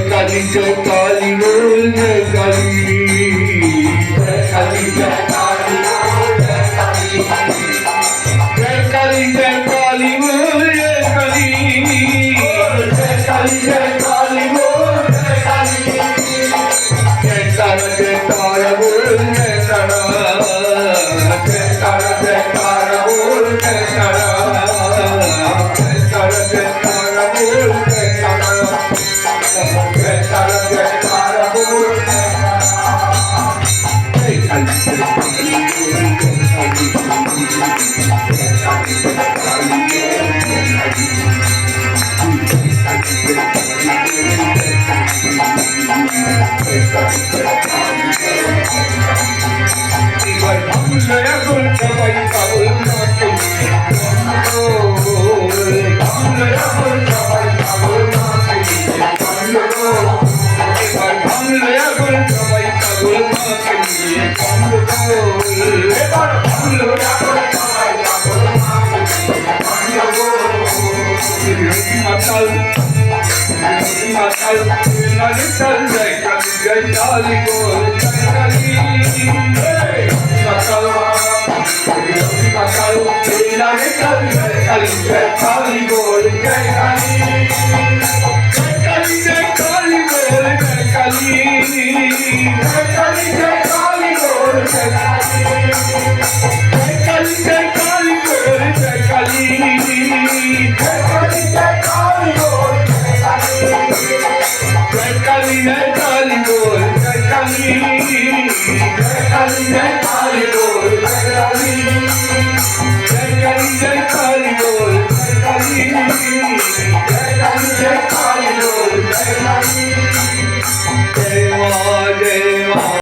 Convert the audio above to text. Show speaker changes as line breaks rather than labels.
काली जय काली बोल जय काली जय काली जय काली बोल जय काली जय काली जय काली बोल जय काली जय काली जय काली बोल जय काली जय तारा जय तारा बोल जय तारा जय तारा जय तारा बोल जय तारा जय तारा जय तारा बोल जय तारा जय तारा जय तारा बोल जय काली जय काली जय काली